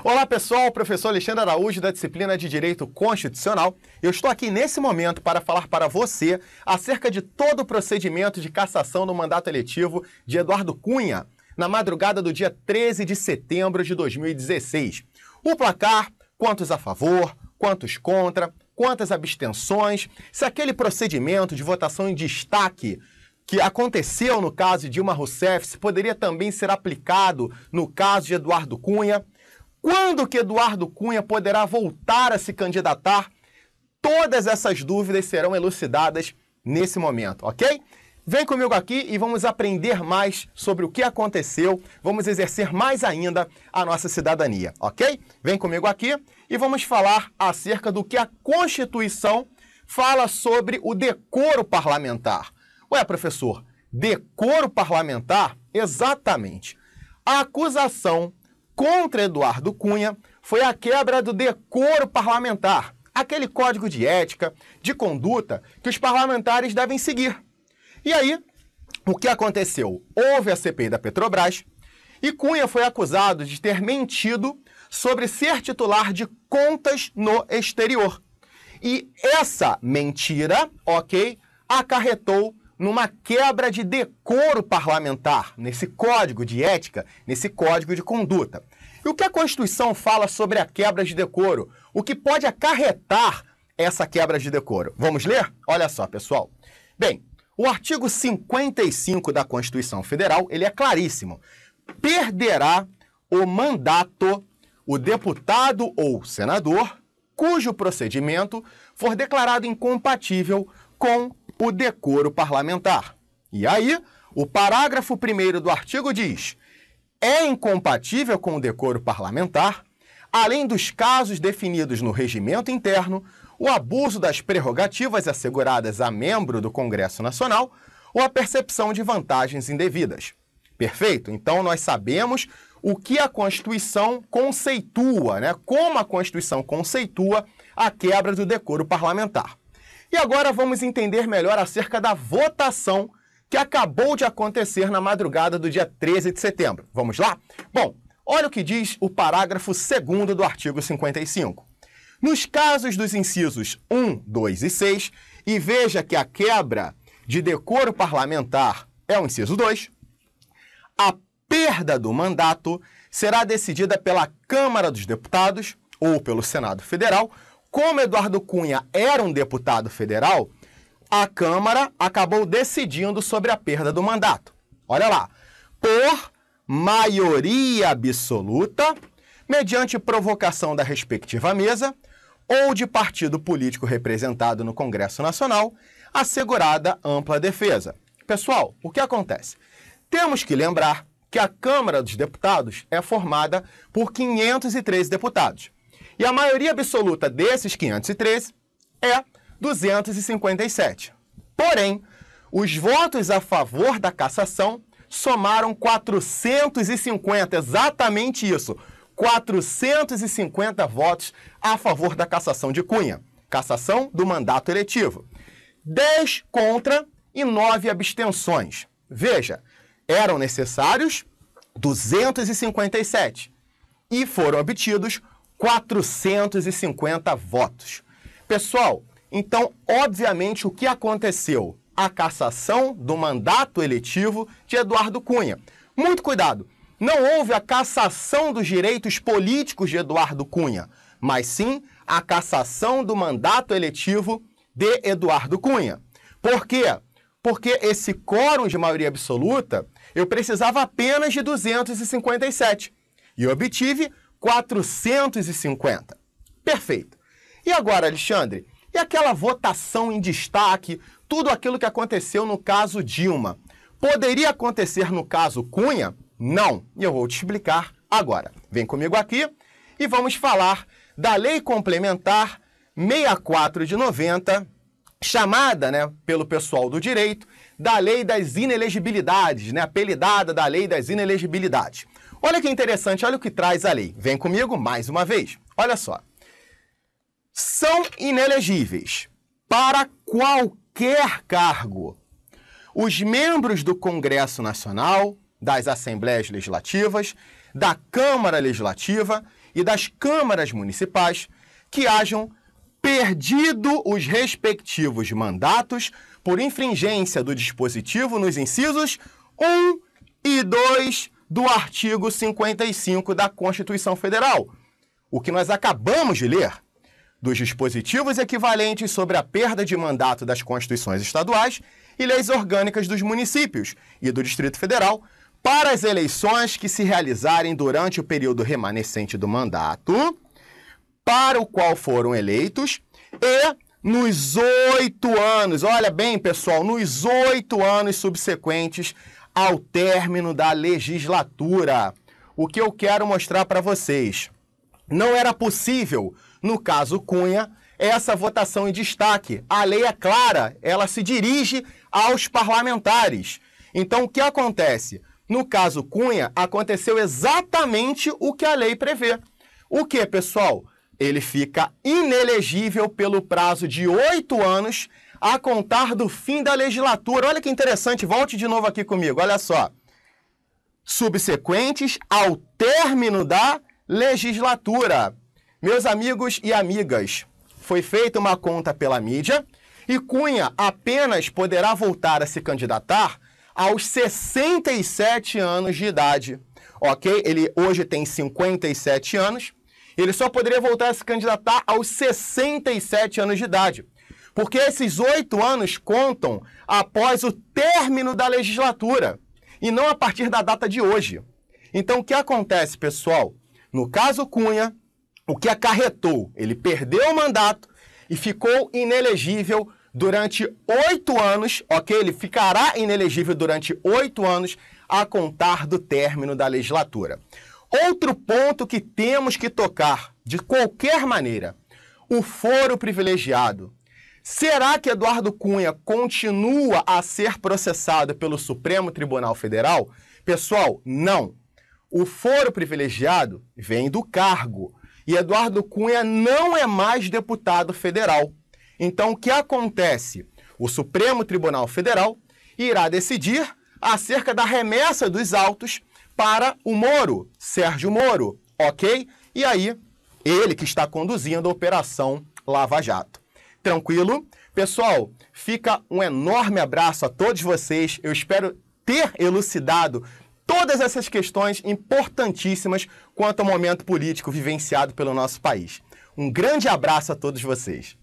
Olá pessoal, professor Alexandre Araújo da disciplina de Direito Constitucional. Eu estou aqui nesse momento para falar para você acerca de todo o procedimento de cassação do mandato eletivo de Eduardo Cunha, na madrugada do dia 13 de setembro de 2016. O placar, quantos a favor, quantos contra, quantas abstenções, se aquele procedimento de votação em destaque que aconteceu no caso de Dilma Rousseff se poderia também ser aplicado no caso de Eduardo Cunha. Quando que Eduardo Cunha poderá voltar a se candidatar? Todas essas dúvidas serão elucidadas nesse momento, ok? Vem comigo aqui e vamos aprender mais sobre o que aconteceu, vamos exercer mais ainda a nossa cidadania, ok? Vem comigo aqui e vamos falar acerca do que a Constituição fala sobre o decoro parlamentar. Ué, professor, decoro parlamentar? Exatamente. A acusação contra Eduardo Cunha foi a quebra do decoro parlamentar, aquele código de ética, de conduta que os parlamentares devem seguir. E aí, o que aconteceu? Houve a CPI da Petrobras e Cunha foi acusado de ter mentido sobre ser titular de contas no exterior. E essa mentira, ok, acarretou numa quebra de decoro parlamentar, nesse código de ética, nesse código de conduta. E o que a Constituição fala sobre a quebra de decoro? O que pode acarretar essa quebra de decoro? Vamos ler? Olha só, pessoal. Bem, o artigo 55 da Constituição Federal, ele é claríssimo. Perderá o mandato o deputado ou senador cujo procedimento for declarado incompatível com o decoro parlamentar. E aí, o parágrafo 1º do artigo diz: é incompatível com o decoro parlamentar, além dos casos definidos no regimento interno, o abuso das prerrogativas asseguradas a membro do Congresso Nacional ou a percepção de vantagens indevidas. Perfeito? Então, nós sabemos o que a Constituição conceitua, né? Como a Constituição conceitua a quebra do decoro parlamentar. E agora vamos entender melhor acerca da votação que acabou de acontecer na madrugada do dia 13 de setembro. Vamos lá? Bom, olha o que diz o parágrafo 2º do artigo 55. Nos casos dos incisos 1, 2 e 6, e veja que a quebra de decoro parlamentar é o inciso 2, a perda do mandato será decidida pela Câmara dos Deputados ou pelo Senado Federal. Como Eduardo Cunha era um deputado federal, a Câmara acabou decidindo sobre a perda do mandato. Olha lá, por maioria absoluta, mediante provocação da respectiva mesa, ou de partido político representado no Congresso Nacional, assegurada ampla defesa. Pessoal, o que acontece? Temos que lembrar que a Câmara dos Deputados é formada por 513 deputados. E a maioria absoluta desses 513 é 257. Porém, os votos a favor da cassação somaram 450, exatamente isso, 450 votos a favor da cassação de Cunha, cassação do mandato eletivo. 10 contra e 9 abstenções. Veja, eram necessários 257 e foram obtidos 450 votos. Pessoal, então, obviamente, o que aconteceu? A cassação do mandato eletivo de Eduardo Cunha. Muito cuidado, não houve a cassação dos direitos políticos de Eduardo Cunha, mas sim a cassação do mandato eletivo de Eduardo Cunha. Por quê? Porque esse quórum de maioria absoluta, eu precisava apenas de 257 e eu obtive 450. Perfeito. E agora, Alexandre, e aquela votação em destaque, tudo aquilo que aconteceu no caso Dilma, poderia acontecer no caso Cunha? Não. E eu vou te explicar agora. Vem comigo aqui e vamos falar da Lei Complementar 64 de 90, chamada, pelo pessoal do direito, da Lei das Inelegibilidades, apelidada da Lei das Inelegibilidades. Olha que interessante, olha o que traz a lei. Vem comigo mais uma vez. Olha só. São inelegíveis para qualquer cargo os membros do Congresso Nacional, das Assembleias Legislativas, da Câmara Legislativa e das câmaras municipais que hajam perdido os respectivos mandatos por infringência do dispositivo nos incisos 1 e 2 do artigo 55 da Constituição Federal, o que nós acabamos de ler, dos dispositivos equivalentes sobre a perda de mandato das Constituições estaduais e leis orgânicas dos municípios e do Distrito Federal para as eleições que se realizarem durante o período remanescente do mandato, para o qual foram eleitos, e nos 8 anos, olha bem, pessoal, nos 8 anos subsequentes ao término da legislatura. O que eu quero mostrar para vocês? Não era possível, no caso Cunha, essa votação em destaque. A lei é clara, ela se dirige aos parlamentares. Então, o que acontece? No caso Cunha, aconteceu exatamente o que a lei prevê. O que, pessoal? Ele fica inelegível pelo prazo de 8 anos a contar do fim da legislatura. Olha que interessante, volte de novo aqui comigo, olha só. Subsequentes ao término da legislatura. Meus amigos e amigas, foi feita uma conta pela mídia e Cunha apenas poderá voltar a se candidatar aos 67 anos de idade, ok? Ele hoje tem 57 anos, ele só poderia voltar a se candidatar aos 67 anos de idade, porque esses 8 anos contam após o término da legislatura e não a partir da data de hoje. Então, o que acontece, pessoal? No caso Cunha, o que acarretou? Ele perdeu o mandato e ficou inelegível durante 8 anos, ok? Ele ficará inelegível durante 8 anos a contar do término da legislatura. Outro ponto que temos que tocar, de qualquer maneira, o foro privilegiado. Será que Eduardo Cunha continua a ser processado pelo Supremo Tribunal Federal? Pessoal, não. O foro privilegiado vem do cargo e Eduardo Cunha não é mais deputado federal. Então, o que acontece? O Supremo Tribunal Federal irá decidir acerca da remessa dos autos para o Moro, Sérgio Moro, ok? E aí, ele que está conduzindo a Operação Lava Jato. Tranquilo? Pessoal, fica um enorme abraço a todos vocês. Eu espero ter elucidado todas essas questões importantíssimas quanto ao momento político vivenciado pelo nosso país. Um grande abraço a todos vocês.